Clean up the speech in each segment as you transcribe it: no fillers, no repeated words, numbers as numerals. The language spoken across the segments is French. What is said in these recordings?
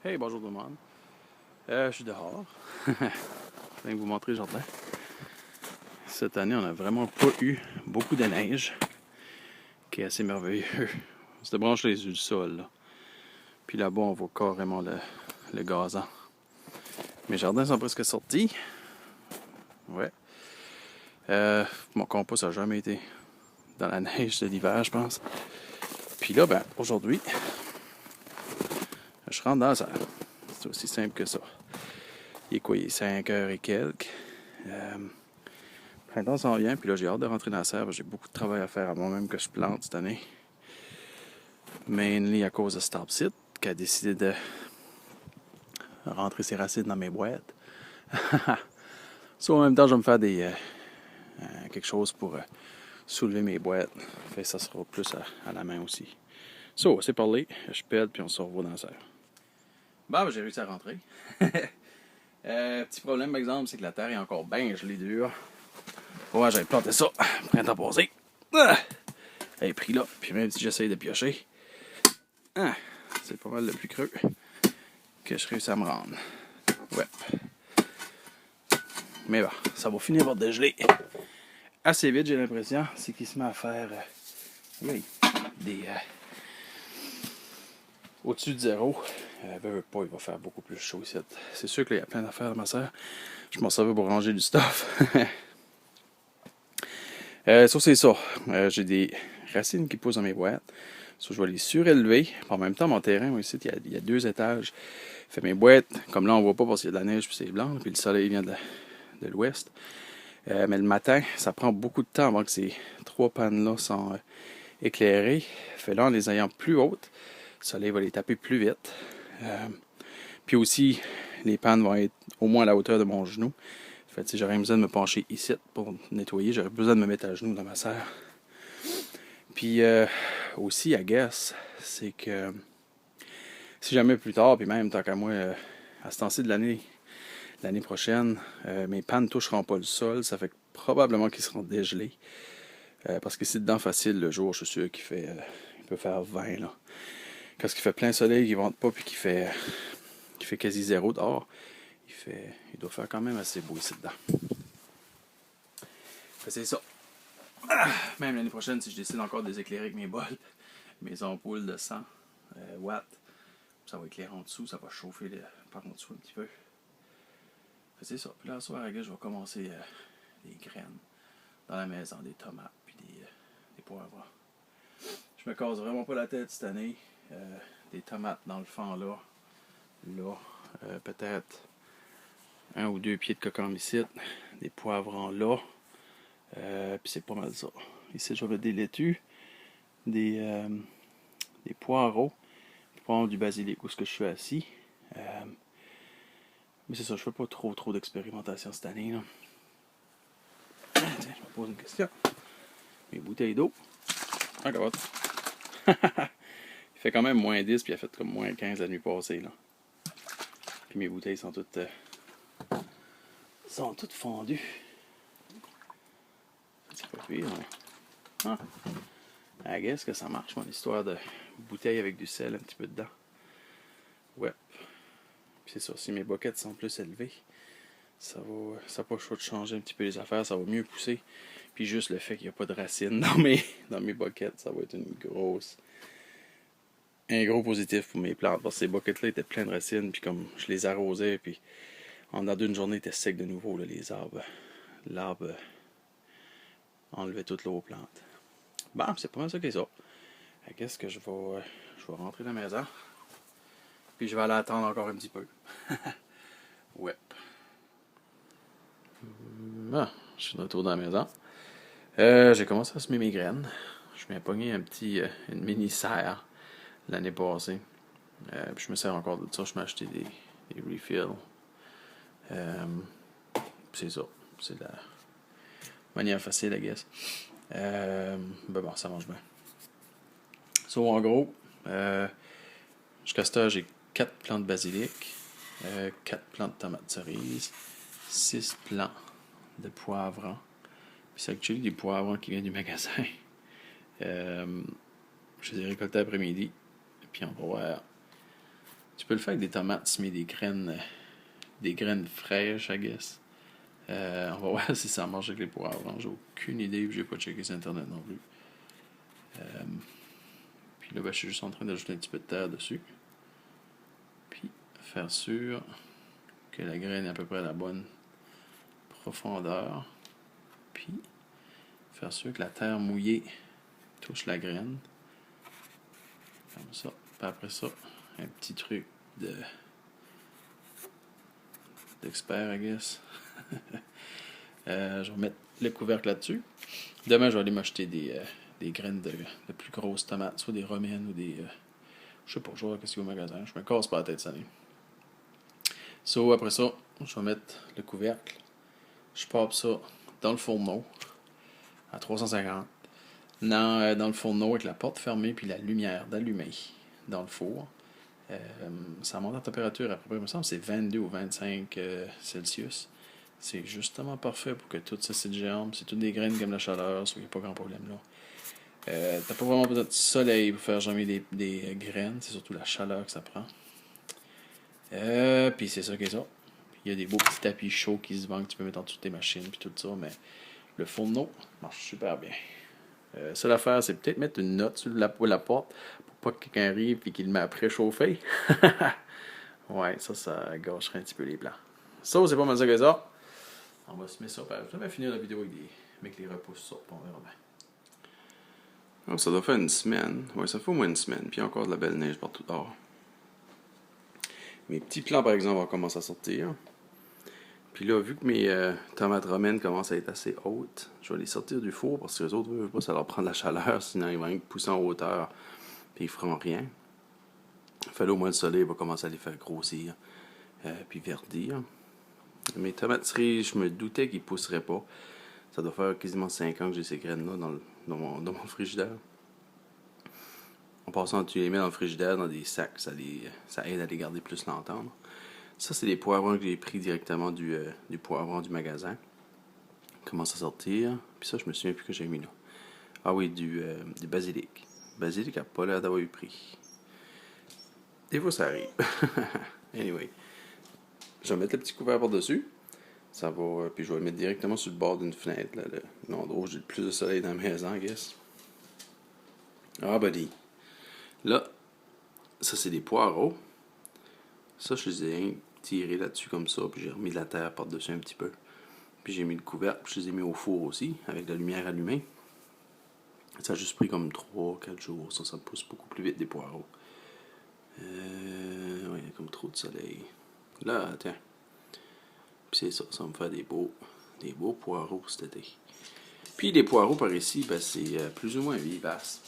Hey, bonjour tout le monde. Je suis dehors. Je viens de vous montrer le jardin. Cette année, on n'a vraiment pas eu beaucoup de neige, qui est assez merveilleux. On se branche les yeux du sol, là. Puis là-bas, on voit carrément le gazon. Mes jardins sont presque sortis. Ouais. Mon compost n'a jamais été dans la neige de l'hiver, je pense. Puis là, ben, aujourd'hui, je rentre dans la serre. C'est aussi simple que ça. Il est quoi? Il est 5 heures et quelques. Le printemps s'en vient, puis là, j'ai hâte de rentrer dans la serre. J'ai beaucoup de travail à faire à moi-même que je plante cette année. Mainly à cause de cet arbre-site qui a décidé de rentrer ses racines dans mes boîtes. En même temps, je vais me faire quelque chose pour soulever mes boîtes. Fait, ça sera plus à la main aussi. C'est parlé. Je pète, puis on se revoit dans la serre. Bon, j'ai réussi à rentrer. Petit problème, par exemple, c'est que la terre est encore bien gelée dure. Ouais, j'avais planté ça printemps passé. Elle est pris là. Puis même si j'essaye de piocher, c'est pas mal le plus creux que je réussis à me rendre. Ouais. Mais bon, ça va finir par dégeler assez vite, j'ai l'impression. C'est qu'il se met à faire des au-dessus de zéro. Pas, il va faire beaucoup plus chaud ici. C'est sûr qu'il y a plein d'affaires dans ma serre. Je m'en servais pour ranger du stuff. Ça, c'est ça. J'ai des racines qui poussent dans mes boîtes. Ça, je vais les surélever. En même temps, mon terrain, moi, ici, il y a 2 étages. Fait mes boîtes, comme là, on voit pas parce qu'il y a de la neige puis c'est blanc, puis le soleil vient de l'ouest. Mais le matin, ça prend beaucoup de temps avant que ces 3 pannes-là sont éclairées. Fait là, en les ayant plus hautes, le soleil va les taper plus vite. Puis aussi, les pannes vont être au moins à la hauteur de mon genou. Fait j'aurais besoin de me pencher ici pour nettoyer. J'aurais besoin de me mettre à genoux dans ma serre. Puis aussi, I guess, c'est que si jamais plus tard, puis même tant qu'à moi, à ce temps-ci de l'année prochaine, mes pannes ne toucheront pas le sol. Ça fait que probablement qu'ils seront dégelés. Parce que c'est dedans facile le jour, je suis sûr il peut faire 20 là. Quand il fait plein soleil, qu'il ne vente pas, puis qu'il fait quasi zéro dehors, il doit faire quand même assez beau ici dedans. C'est ça. Même l'année prochaine, si je décide encore de les éclairer avec mes ampoules de 100 watts, ça va éclairer en dessous, ça va chauffer par en dessous un petit peu. C'est ça. Puis là, ce soir, je vais commencer des graines dans la maison, des tomates, puis des poivrons. Je me casse vraiment pas la tête cette année. Des tomates dans le fond là. Peut-être 1 ou 2 pieds de cocomicite, des poivrons là. Puis c'est pas mal ça. Ici, je vais mettre des laitues, des poireaux, du basilic où ce que je suis assis. Mais c'est ça, je fais pas trop d'expérimentation cette année. Là. Tiens, je me pose une question. Mes bouteilles d'eau. Encore. Il fait quand même moins 10, puis il a fait comme moins 15 la nuit passée. Là. Puis mes bouteilles sont toutes fondues. C'est pas pire, mais... I guess que ça marche, mon histoire de bouteille avec du sel un petit peu dedans. Ouais. Puis c'est ça, si mes boquettes sont plus élevées, ça va pas le choix de changer un petit peu les affaires, ça va mieux pousser. Puis juste le fait qu'il n'y a pas de racines dans mes boquettes, ça va être un gros positif pour mes plantes. Parce que ces boquettes-là étaient pleines de racines, puis comme je les arrosais, puis en dedans d'une journée, ils étaient secs de nouveau, là, les arbres. L'arbre enlevait toute l'eau aux plantes. Bon, c'est pas mal ça que ça. Qu'est-ce que je vais rentrer dans la maison. Puis je vais aller attendre encore un petit peu. Ouais. Bon, je suis de retour dans la maison. J'ai commencé à semer mes graines. Je m'ai pogné une mini serre l'année passée. Puis je me sers encore de ça. Je m'ai acheté des refills. C'est ça. C'est la manière facile, I guess. Bon, ça marche bien. En gros, jusqu'à ce temps, j'ai 4 plants de basilic, 4 plants de tomates cerises, 6 plants de poivrons. Puis c'est actually des poivrons qui viennent du magasin. Je les ai récoltés après-midi. Puis on va voir. Tu peux le faire avec des tomates, tu mets des graines fraîches, I guess. On va voir si ça marche avec les poivrons. J'ai aucune idée, puis j'ai pas checké sur Internet non plus. Puis là, ben, je suis juste en train d'ajouter un petit peu de terre dessus. Puis faire sûr que la graine est à peu près à la bonne profondeur. Puis faire sûr que la terre mouillée touche la graine. Comme ça. Puis après ça, un petit truc d'expert, I guess. Je vais mettre le couvercle là-dessus. Demain, je vais aller m'acheter des graines de plus grosses tomates, soit des romaines ou des... je sais pas, je vais voir qu'est-ce qu'il y a au magasin. Je me casse pas la tête cette année. So, après ça, je vais mettre le couvercle. Je pop ça dans le fourneau à 350. Dans le fourneau avec la porte fermée puis la lumière d'allumée dans le four. Ça monte en température à peu près, il me semble, c'est 22 ou 25 Celsius. C'est justement parfait pour que tout ça se germe. C'est toutes des graines comme la chaleur, so il n'y a pas grand problème là. T'as pas vraiment besoin de soleil pour faire germer des graines, c'est surtout la chaleur que ça prend. Puis c'est ça qui est ça. Il y a des beaux petits tapis chauds qui se vendent que tu peux mettre en dessous de tes machines puis tout ça, mais le fourneau marche super bien. Seule affaire, c'est peut-être mettre une note sur la porte pour pas que quelqu'un arrive et qu'il le met à préchauffer. Ouais, ça gâcherait un petit peu les plans. Ça, c'est pas mal ça que ça. On va se mettre ça. Je vais finir la vidéo avec les repousses ça, on verra bien. Oh, ça doit faire une semaine. Ouais, ça fait au moins une semaine. Puis encore de la belle neige partout dehors. Mes petits plants, par exemple, vont commencer à sortir. Puis là, vu que mes tomates romaines commencent à être assez hautes, je vais les sortir du four parce que les autres, pas, ça leur prend de la chaleur, sinon ils vont être poussés en hauteur. Puis ils feront rien. Fait là, au moins le soleil va commencer à les faire grossir. Puis verdir. Mes tomates cerises, je me doutais qu'ils ne pousseraient pas. Ça doit faire quasiment 5 ans que j'ai ces graines-là dans mon frigidaire. En passant, tu les mets dans le frigidaire, dans des sacs, ça aide à les garder plus longtemps. Ça, c'est des poivrons que j'ai pris directement du poivron du magasin. Ils commencent à sortir. Puis ça, je me souviens plus que j'ai mis là. Ah oui, du basilic. Basilic n'a pas l'air d'avoir eu pris. Des fois, ça arrive. Anyway. Je vais mettre le petit couvert par-dessus. Ça va. Puis je vais le mettre directement sur le bord d'une fenêtre. Là, l'endroit où j'ai le plus de soleil dans la maison, I guess. Ah, buddy. Là, ça, c'est des poireaux. Ça, je les ai tirés là-dessus comme ça. Puis j'ai remis de la terre par-dessus un petit peu. Puis j'ai mis le couvercle. Puis je les ai mis au four aussi, avec la lumière allumée. Ça a juste pris comme 3-4 jours. Ça pousse beaucoup plus vite des poireaux. Ouais, il y a comme trop de soleil. Là, tiens. Puis c'est ça, ça va me faire des beaux poireaux cet été. Puis les poireaux par ici, ben, c'est plus ou moins vivace.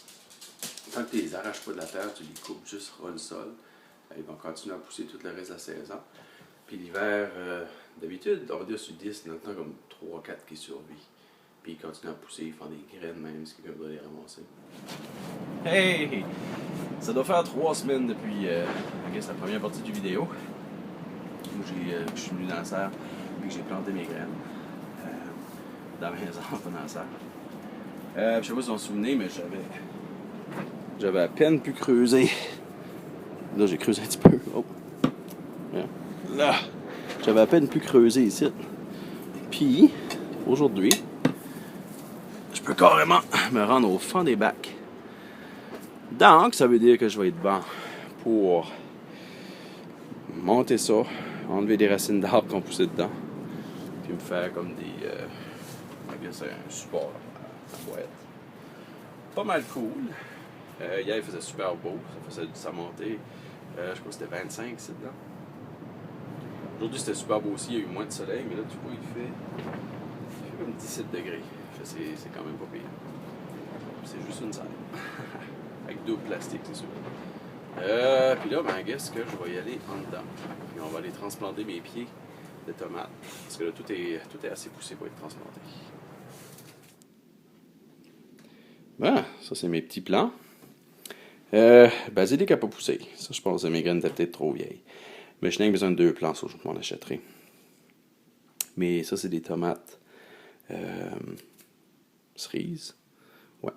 Tant que tu les arraches pas de la terre, tu les coupes juste ras le sol. Ils vont continuer à pousser tout le reste de la saison. Puis l'hiver, d'habitude, on va dire sur 10, il y en a le temps comme 3-4 qui survivent. Puis ils continuent à pousser, ils font des graines même, si quelqu'un doit les ramasser. Hey! Ça doit faire 3 semaines depuis la première partie du vidéo. Où je suis venu dans la serre et que j'ai planté mes graines. Dans la maison, pas dans la serre. Je sais pas si vous vous souvenez, mais j'avais à peine pu creuser. Là, j'ai creusé un petit peu. Oh. Là, j'avais à peine pu creuser ici. Puis, aujourd'hui, je peux carrément me rendre au fond des bacs. Donc, ça veut dire que je vais être bon pour monter ça, enlever des racines d'arbres qui ont poussé dedans, puis me faire comme c'est un support à boîte. Pas mal cool. Hier, il faisait super beau. Ça montait. Je crois que c'était 25 ici dedans. Aujourd'hui, c'était super beau aussi. Il y a eu moins de soleil, mais là, tu vois, il fait comme 17 degrés. C'est quand même pas pire. C'est juste une salle. Avec double plastique, c'est sûr. Puis là, ben, guess que je vais y aller en dedans. Puis on va aller transplanter mes pieds de tomates. Parce que là, tout est assez poussé pour être transplanté. Ben, ça, c'est mes petits plants. Basilic n'a pas poussé. Ça, je pense que mes graines étaient peut-être trop vieilles. Mais je n'ai besoin de 2 plants, ça, je m'en achèterai. Mais ça, c'est des tomates cerises. Ouais.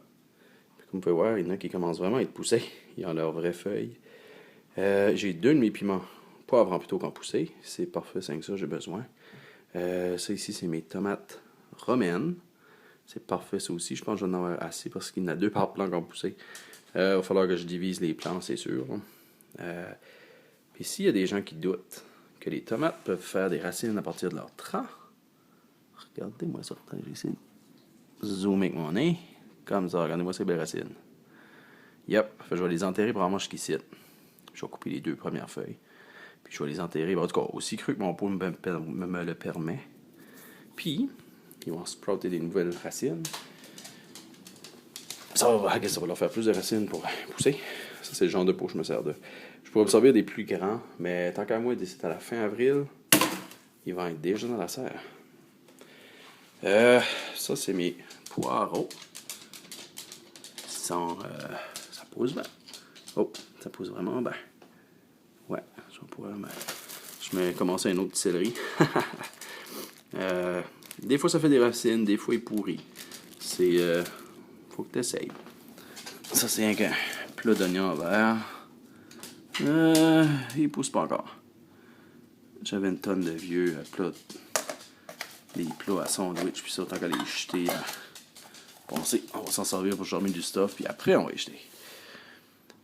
Puis, comme vous pouvez voir, il y en a qui commencent vraiment à être poussés. Ils ont leurs vraies feuilles. J'ai deux de mes piments poivrons plutôt qu'en poussée. C'est parfait, c'est que ça, j'ai besoin. Ça ici, c'est mes tomates romaines. C'est parfait, ça aussi. Je pense que j'en ai assez parce qu'il y en a deux par plan qu'en poussée. Il va falloir que je divise les plants, c'est sûr. Puis s'il y a des gens qui doutent que les tomates peuvent faire des racines à partir de leur tronc, regardez-moi ça. J'ai essayé de zoomer avec mon nez. Comme ça, regardez-moi ces belles racines. Yep, je vais les enterrer probablement jusqu'ici. Je vais couper les deux premières feuilles. Puis je vais les enterrer, en tout cas, aussi cru que mon pot me le permet. Puis, ils vont sprouter des nouvelles racines. Ça va leur faire plus de racines pour pousser. Ça, c'est le genre de pot que je me sers de. Je pourrais observer des plus grands, mais tant qu'à moi, d'ici à la fin avril, ils vont être déjà dans la serre. Ça, c'est mes poireaux. Ça pousse bien. Oh, ça pousse vraiment bien. Ouais, je vais pouvoir je vais commencer un autre céleri. Des fois, ça fait des racines, des fois, il pourrit. C'est... faut que tu essayes. Ça, c'est un plat d'oignon vert. Il pousse pas encore. J'avais une tonne de vieux plats. Des plats à sandwich, puis ça, tant qu'à les jeter. Bon, on va s'en servir pour germer du stuff, puis après, on va les jeter.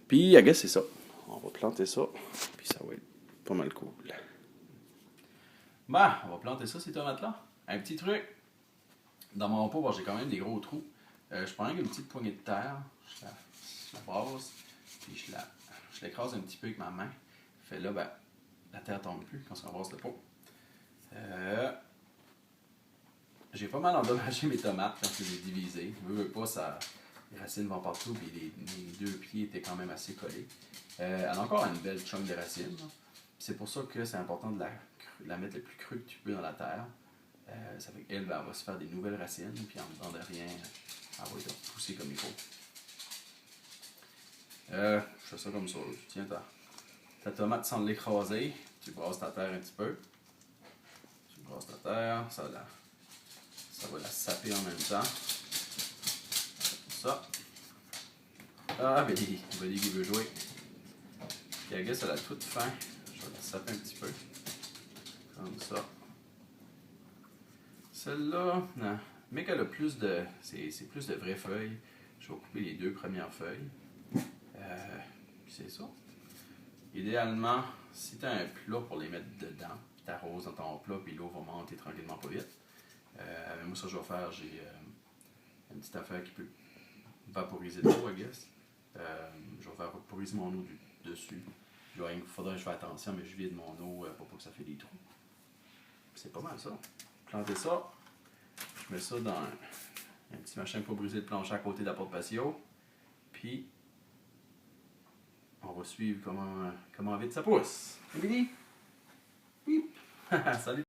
Puis, I guess, c'est ça. On va planter ça, puis ça va être pas mal cool. Bah, on va planter ça, ces tomates-là. Un petit truc. Dans mon pot, j'ai quand même des gros trous. Je prends une petite poignée de terre, je la brasse, puis je l'écrase un petit peu avec ma main. Fait là, ben, la terre tombe plus quand on brasse le pot. J'ai pas mal endommagé mes tomates quand je les ai divisées. Je veux pas, les racines vont partout, puis les deux pieds étaient quand même assez collés. Elle a encore une belle chunk de racines. C'est pour ça que c'est important de la mettre le plus crue que tu peux dans la terre. Ça fait qu'elle elle va se faire des nouvelles racines, puis en dedans de rien, elle va être poussée comme il faut. Je fais ça comme ça. Tu tiens ta tomate sans l'écraser, tu brasses ta terre un petit peu. Tu brasses ta terre, ça va la saper en même temps. Ça. Ah, Buddy qui veut jouer. Puis, I guess, à la toute fin, je vais la saper un petit peu. Comme ça. Celle-là, non. Mais qu'elle a plus de. C'est plus de vraies feuilles. Je vais couper les deux premières feuilles. Puis c'est ça. Idéalement, si tu as un plat pour les mettre dedans, tu arroses dans ton plat, puis l'eau va monter tranquillement pas vite. Moi, ça, je vais faire, j'ai une petite affaire qui peut vaporiser l'eau, I guess. Je vais faire vaporiser mon eau dessus. Il faudrait que je fasse attention, mais je vide mon eau pour pas que ça fait des trous. C'est pas mal ça. Planter ça. Je mets ça dans un petit machin pour briser le plancher à côté de la porte patio. Puis, on va suivre comment vite ça pousse. Emily? Oui. Salut.